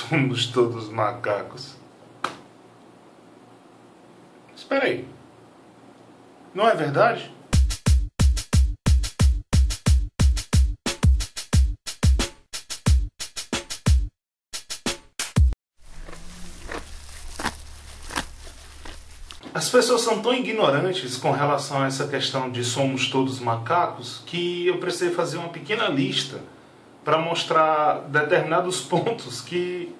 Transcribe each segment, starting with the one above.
somos todos macacos. Espera aí. Não é verdade? As pessoas são tão ignorantes com relação a essa questão de somos todos macacos que eu precisei fazer uma pequena lista para mostrar determinados pontos que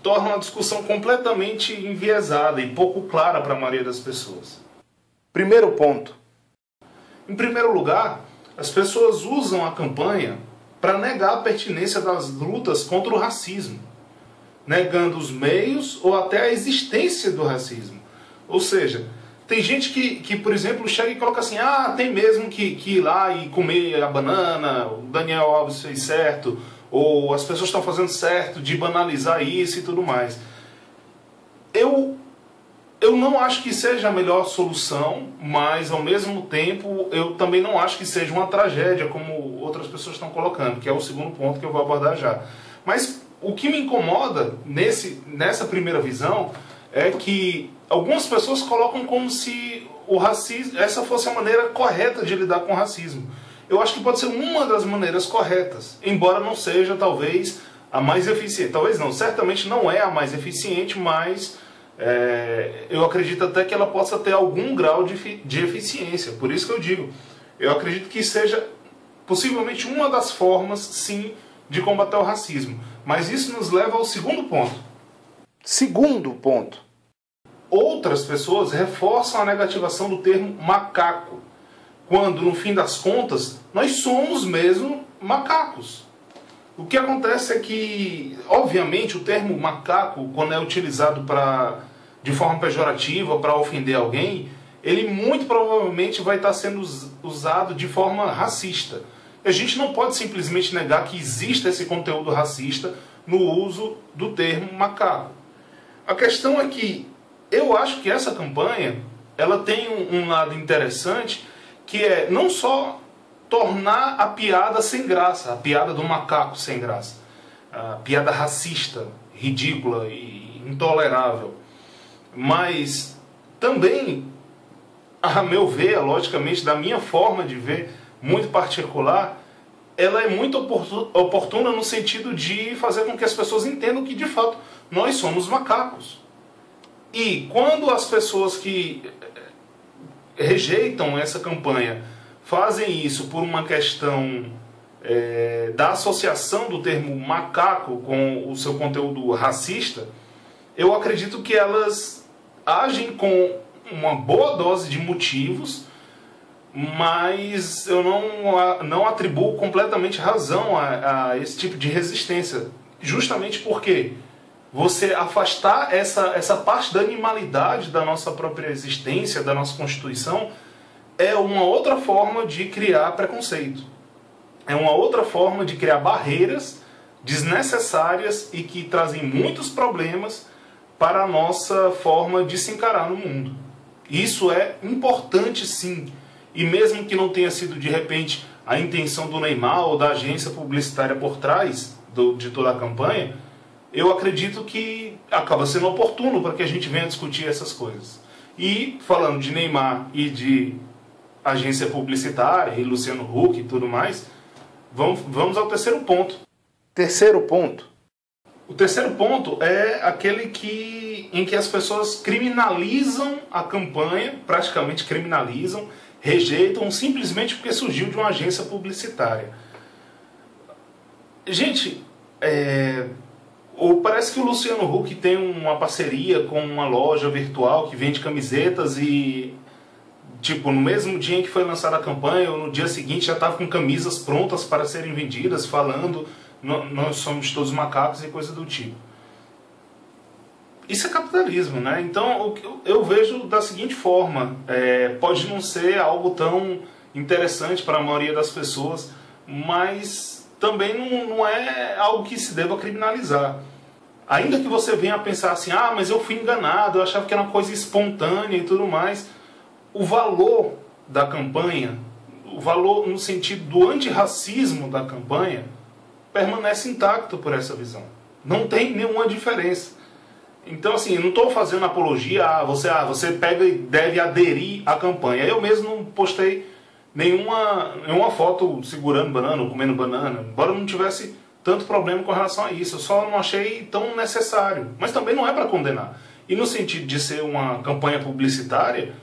tornam a discussão completamente enviesada e pouco clara para a maioria das pessoas. Primeiro ponto. Em primeiro lugar, as pessoas usam a campanha para negar a pertinência das lutas contra o racismo, negando os meios ou até a existência do racismo. Ou seja, tem gente que, por exemplo, chega e coloca assim, tem mesmo que ir lá e comer a banana, o Daniel Alves fez certo, ou as pessoas estão fazendo certo de banalizar isso e tudo mais. Eu não acho que seja a melhor solução, mas ao mesmo tempo eu também não acho que seja uma tragédia, como outras pessoas estão colocando, que é o segundo ponto que eu vou abordar já. Mas o que me incomoda nessa primeira visão é que algumas pessoas colocam como se o racismo, essa fosse a maneira correta de lidar com o racismo. Eu acho que pode ser uma das maneiras corretas, embora não seja talvez a mais eficiente. Talvez não, certamente não é a mais eficiente, mas eu acredito até que ela possa ter algum grau de eficiência. Por isso que eu digo, eu acredito que seja possivelmente uma das formas, sim, de combater o racismo. Mas isso nos leva ao segundo ponto. Segundo ponto. Outras pessoas reforçam a negativação do termo macaco, quando, no fim das contas, nós somos mesmo macacos. O que acontece é que, obviamente, o termo macaco, quando é utilizado de forma pejorativa para ofender alguém, ele muito provavelmente vai estar sendo usado de forma racista. E a gente não pode simplesmente negar que existe esse conteúdo racista no uso do termo macaco. A questão é que eu acho que essa campanha ela tem um lado interessante, que é não só tornar a piada sem graça, a piada do macaco sem graça, a piada racista, ridícula e intolerável, mas também, a meu ver, logicamente, da minha forma de ver, muito particular, ela é muito oportuna no sentido de fazer com que as pessoas entendam que, de fato, nós somos macacos. E quando as pessoas que rejeitam essa campanha fazem isso por uma questão da associação do termo macaco com o seu conteúdo racista, eu acredito que elas agem com uma boa dose de motivos, mas eu não atribuo completamente razão a esse tipo de resistência, justamente porque você afastar essa parte da animalidade da nossa própria existência, da nossa Constituição, é uma outra forma de criar preconceito. É uma outra forma de criar barreiras desnecessárias e que trazem muitos problemas para a nossa forma de se encarar no mundo. Isso é importante, sim. E mesmo que não tenha sido, de repente, a intenção do Neymar ou da agência publicitária por trás de toda a campanha, eu acredito que acaba sendo oportuno para que a gente venha discutir essas coisas. E, falando de Neymar e de agência publicitária, e Luciano Huck e tudo mais, vamos ao terceiro ponto. Terceiro ponto. O terceiro ponto é aquele em que as pessoas criminalizam a campanha, praticamente criminalizam, rejeitam, simplesmente porque surgiu de uma agência publicitária. Gente, parece que o Luciano Huck tem uma parceria com uma loja virtual que vende camisetas e, tipo, no mesmo dia em que foi lançada a campanha, ou no dia seguinte já estava com camisas prontas para serem vendidas, falando nós somos todos macacos e coisa do tipo. Isso é capitalismo, né? Então eu vejo da seguinte forma, pode não ser algo tão interessante para a maioria das pessoas, mas também não é algo que se deva criminalizar. Ainda que você venha a pensar assim, mas eu fui enganado, eu achava que era uma coisa espontânea e tudo mais, o valor da campanha, o valor no sentido do antirracismo da campanha, permanece intacto por essa visão. Não tem nenhuma diferença. Então, assim, eu não estou fazendo apologia você pega e deve aderir à campanha. Eu mesmo não postei nenhuma foto segurando banana ou comendo banana, embora não tivesse tanto problema com relação a isso. Eu só não achei tão necessário. Mas também não é para condenar. E no sentido de ser uma campanha publicitária,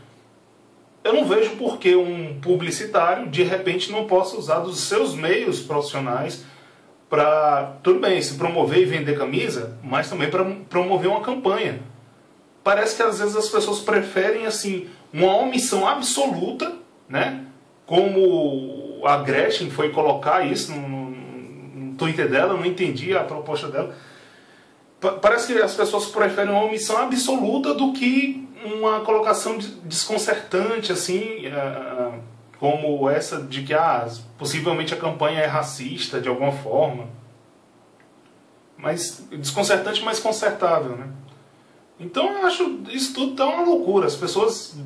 eu não vejo por que um publicitário, de repente, não possa usar dos seus meios profissionais para, tudo bem, se promover e vender camisa, mas também para promover uma campanha. Parece que às vezes as pessoas preferem assim uma omissão absoluta, né? Como a Gretchen foi colocar isso no Twitter dela, eu não entendi a proposta dela. Parece que as pessoas preferem uma omissão absoluta do que uma colocação desconcertante, assim, como essa de que possivelmente a campanha é racista de alguma forma. Mas desconcertante, mas consertável, né? Então eu acho isso tudo tá uma loucura. As pessoas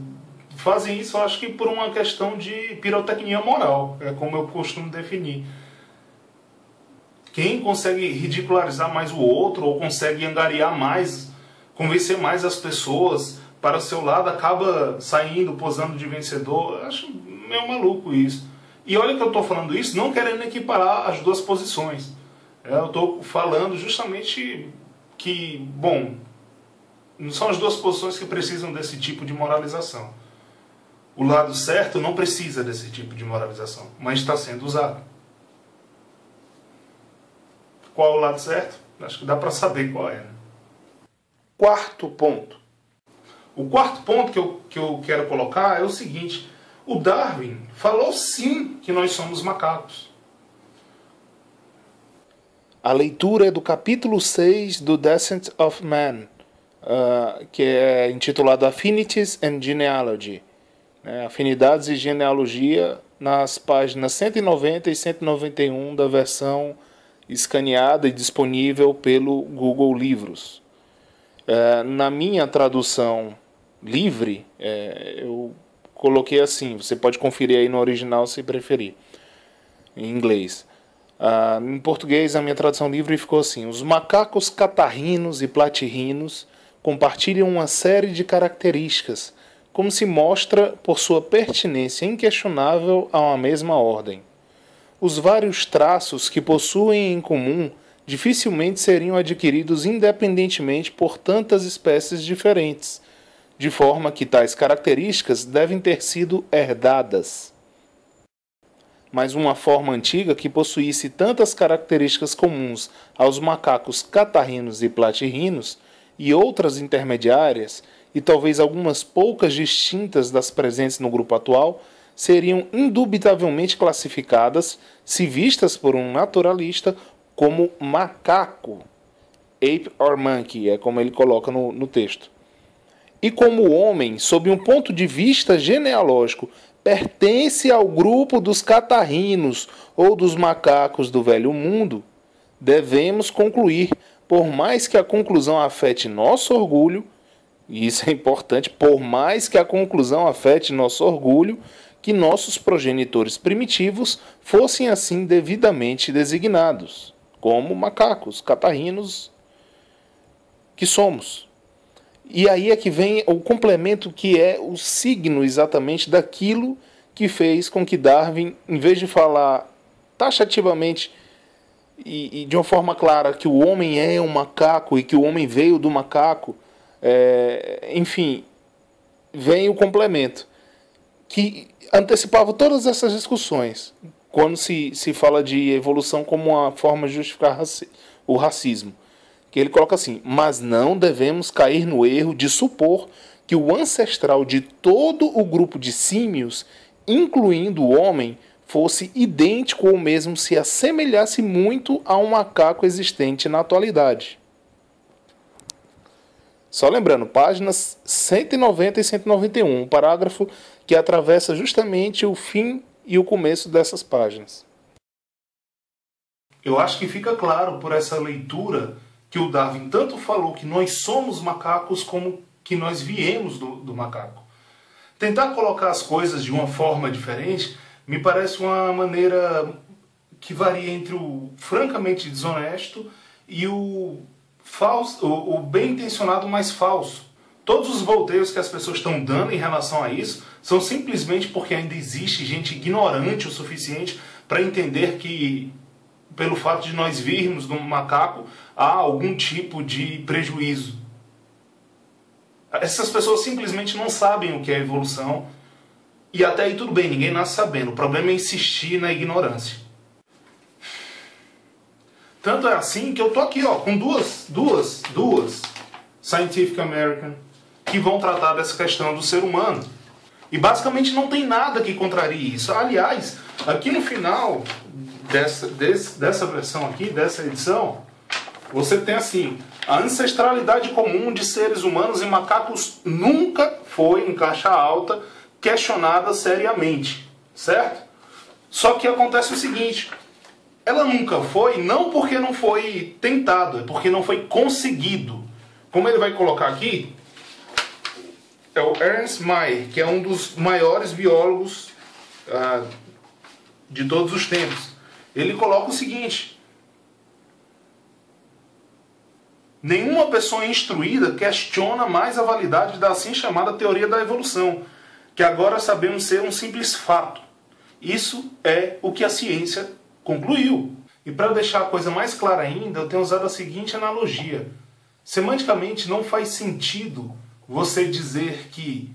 fazem isso, eu acho que por uma questão de pirotecnia moral, é como eu costumo definir. Quem consegue ridicularizar mais o outro, ou consegue angariar mais, convencer mais as pessoas para o seu lado, acaba saindo, posando de vencedor. Eu acho meio maluco isso. E olha que eu estou falando isso não querendo equiparar as duas posições. Eu estou falando justamente que, bom, não são as duas posições que precisam desse tipo de moralização. O lado certo não precisa desse tipo de moralização, mas está sendo usado. Qual é o lado certo? Acho que dá para saber qual é. Né? Quarto ponto. O quarto ponto que eu quero colocar é o seguinte. O Darwin falou sim que nós somos macacos. A leitura é do capítulo 6 do Descent of Man, que é intitulado Affinities and Genealogy. Afinidades e Genealogia, nas páginas 190 e 191 da versão escaneada e disponível pelo Google Livros. Na minha tradução livre, eu coloquei assim, você pode conferir aí no original se preferir, em inglês. Em português, a minha tradução livre ficou assim: os macacos catarrinos e platirrinos compartilham uma série de características, como se mostra por sua pertinência inquestionável a uma mesma ordem. Os vários traços que possuem em comum dificilmente seriam adquiridos independentemente por tantas espécies diferentes, de forma que tais características devem ter sido herdadas. Mas uma forma antiga que possuísse tantas características comuns aos macacos catarrinos e platirrinos e outras intermediárias, e talvez algumas poucas distintas das presentes no grupo atual, seriam indubitavelmente classificadas, se vistas por um naturalista, como macaco, ape or monkey, é como ele coloca no texto. E como o homem, sob um ponto de vista genealógico, pertence ao grupo dos catarrinos ou dos macacos do Velho Mundo, devemos concluir, por mais que a conclusão afete nosso orgulho, e isso é importante, por mais que a conclusão afete nosso orgulho, que nossos progenitores primitivos fossem assim devidamente designados, como macacos, catarrinos que somos. E aí é que vem o complemento, que é o signo exatamente daquilo que fez com que Darwin, em vez de falar taxativamente e de uma forma clara que o homem é um macaco e que o homem veio do macaco, enfim, vem o complemento, que antecipava todas essas discussões, quando se fala de evolução como uma forma de justificar o racismo. Que ele coloca assim: mas não devemos cair no erro de supor que o ancestral de todo o grupo de símios, incluindo o homem, fosse idêntico ou mesmo se assemelhasse muito a um macaco existente na atualidade. Só lembrando, páginas 190 e 191, um parágrafo que atravessa justamente o fim e o começo dessas páginas. Eu acho que fica claro por essa leitura que o Darwin tanto falou que nós somos macacos como que nós viemos do macaco. Tentar colocar as coisas de uma forma diferente me parece uma maneira que varia entre o francamente desonesto e o falso, o bem intencionado mais falso. Todos os volteios que as pessoas estão dando em relação a isso são simplesmente porque ainda existe gente ignorante o suficiente para entender que, pelo fato de nós virmos do macaco, há algum tipo de prejuízo. Essas pessoas simplesmente não sabem o que é evolução, e até aí tudo bem, ninguém nasce sabendo. O problema é insistir na ignorância. Tanto é assim que eu tô aqui, ó, com duas Scientific American que vão tratar dessa questão do ser humano. E basicamente não tem nada que contrarie isso. Aliás, aqui no final dessa versão aqui, dessa edição, você tem assim: a ancestralidade comum de seres humanos e macacos nunca foi, em caixa alta, questionada seriamente, certo? Só que acontece o seguinte: ela nunca foi, não porque não foi tentado, é porque não foi conseguido. Como ele vai colocar aqui, é o Ernst Mayr, que é um dos maiores biólogos de todos os tempos. Ele coloca o seguinte: nenhuma pessoa instruída questiona mais a validade da assim chamada teoria da evolução, que agora sabemos ser um simples fato. Isso é o que a ciência concluiu. E para deixar a coisa mais clara ainda, eu tenho usado a seguinte analogia. Semanticamente não faz sentido você dizer que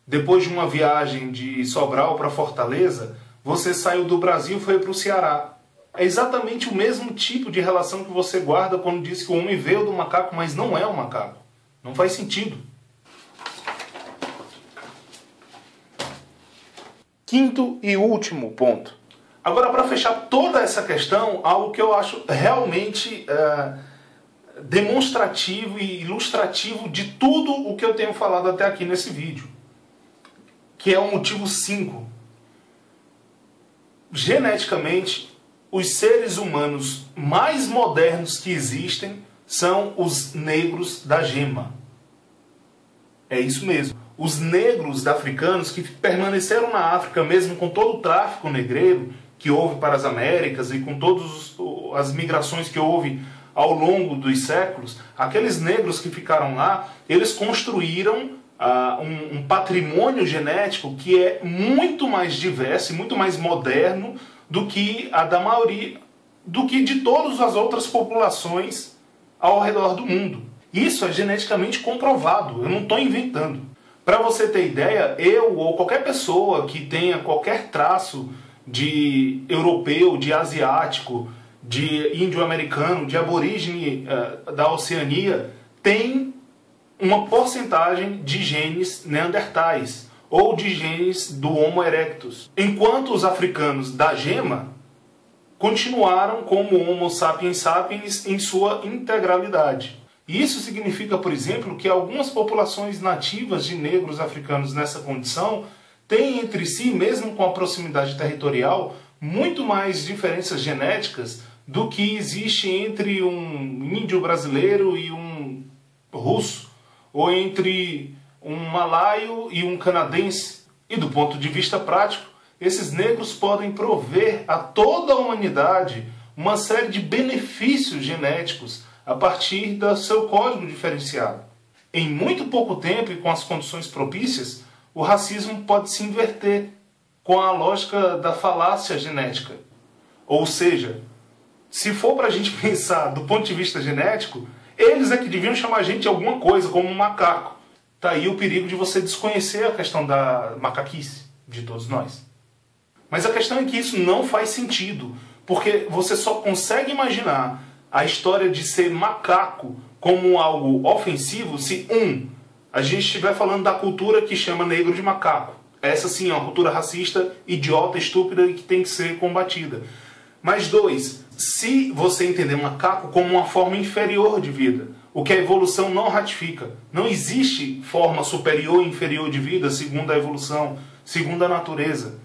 depois de uma viagem de Sobral para Fortaleza, você saiu do Brasil e foi para o Ceará. É exatamente o mesmo tipo de relação que você guarda quando diz que o homem veio do macaco, mas não é um macaco. Não faz sentido. Quinto e último ponto. Agora, para fechar toda essa questão, algo que eu acho realmente demonstrativo e ilustrativo de tudo o que eu tenho falado até aqui nesse vídeo, que é o motivo 5. Geneticamente, os seres humanos mais modernos que existem são os negros da gema. É isso mesmo. Os negros africanos que permaneceram na África, mesmo com todo o tráfico negreiro que houve para as Américas e com todas as migrações que houve ao longo dos séculos, aqueles negros que ficaram lá, eles construíram um patrimônio genético que é muito mais diverso e muito mais moderno do que a da maioria, do que de todas as outras populações ao redor do mundo. Isso é geneticamente comprovado, eu não estou inventando. Para você ter ideia, eu ou qualquer pessoa que tenha qualquer traço de europeu, de asiático, de índio-americano, de aborígene da Oceania, tem uma porcentagem de genes neandertais ou de genes do Homo erectus. Enquanto os africanos da gema continuaram como Homo sapiens sapiens em sua integralidade. Isso significa, por exemplo, que algumas populações nativas de negros africanos nessa condição têm entre si, mesmo com a proximidade territorial, muito mais diferenças genéticas do que existe entre um índio brasileiro e um russo, ou entre um malaio e um canadense. E do ponto de vista prático, esses negros podem prover a toda a humanidade uma série de benefícios genéticos a partir do seu código diferenciado. Em muito pouco tempo e com as condições propícias, o racismo pode se inverter com a lógica da falácia genética. Ou seja, se for para a gente pensar do ponto de vista genético, eles é que deviam chamar a gente de alguma coisa, como um macaco. Está aí o perigo de você desconhecer a questão da macaquice de todos nós. Mas a questão é que isso não faz sentido, porque você só consegue imaginar a história de ser macaco como algo ofensivo se, a gente estiver falando da cultura que chama negro de macaco. Essa sim é uma cultura racista, idiota, estúpida e que tem que ser combatida. Mas 2, se você entender macaco como uma forma inferior de vida, o que a evolução não ratifica. Não existe forma superior e inferior de vida segundo a evolução, segundo a natureza.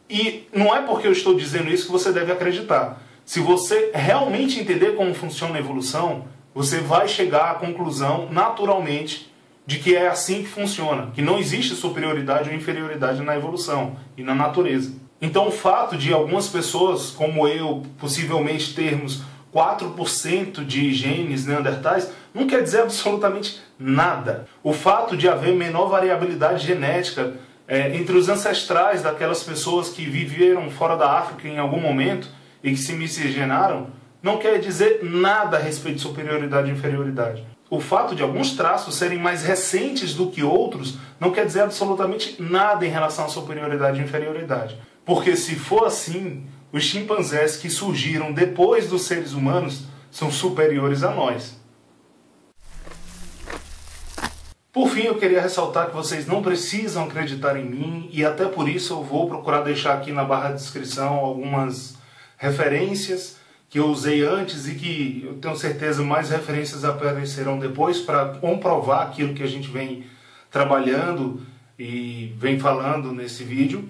E não é porque eu estou dizendo isso que você deve acreditar. Se você realmente entender como funciona a evolução, você vai chegar à conclusão, naturalmente, de que é assim que funciona, que não existe superioridade ou inferioridade na evolução e na natureza. Então o fato de algumas pessoas, como eu, possivelmente termos 4% de genes neandertais, não quer dizer absolutamente nada. O fato de haver menor variabilidade genética entre os ancestrais daquelas pessoas que viveram fora da África em algum momento e que se miscigenaram, não quer dizer nada a respeito de superioridade e inferioridade. O fato de alguns traços serem mais recentes do que outros não quer dizer absolutamente nada em relação à superioridade e inferioridade. Porque se for assim, os chimpanzés que surgiram depois dos seres humanos são superiores a nós. Por fim, eu queria ressaltar que vocês não precisam acreditar em mim e até por isso eu vou procurar deixar aqui na barra de descrição algumas referências que eu usei antes e que eu tenho certeza mais referências aparecerão depois para comprovar aquilo que a gente vem trabalhando e vem falando nesse vídeo.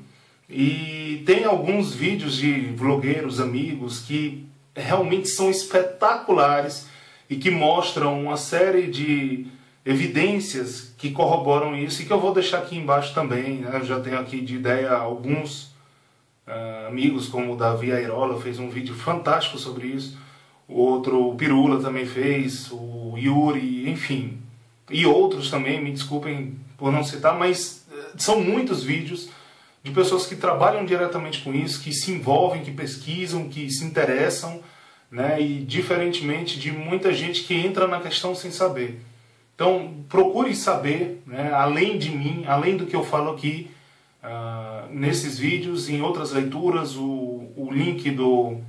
E tem alguns vídeos de vlogueiros, amigos, que realmente são espetaculares e que mostram uma série de evidências que corroboram isso e que eu vou deixar aqui embaixo também, né? Eu já tenho aqui de ideia alguns amigos, como o Davi Airola fez um vídeo fantástico sobre isso, o Pirula também fez, o Yuri, enfim, e outros também, me desculpem por não citar, mas são muitos vídeos de pessoas que trabalham diretamente com isso, que se envolvem, que pesquisam, que se interessam, né? E diferentemente de muita gente que entra na questão sem saber. Então, procure saber, né, além de mim, além do que eu falo aqui, nesses vídeos, em outras leituras, o link do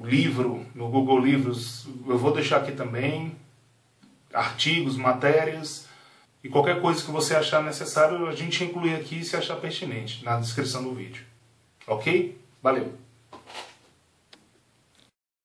livro, no Google Livros, eu vou deixar aqui também, artigos, matérias, e qualquer coisa que você achar necessário, a gente inclui aqui se achar pertinente, na descrição do vídeo. Ok? Valeu!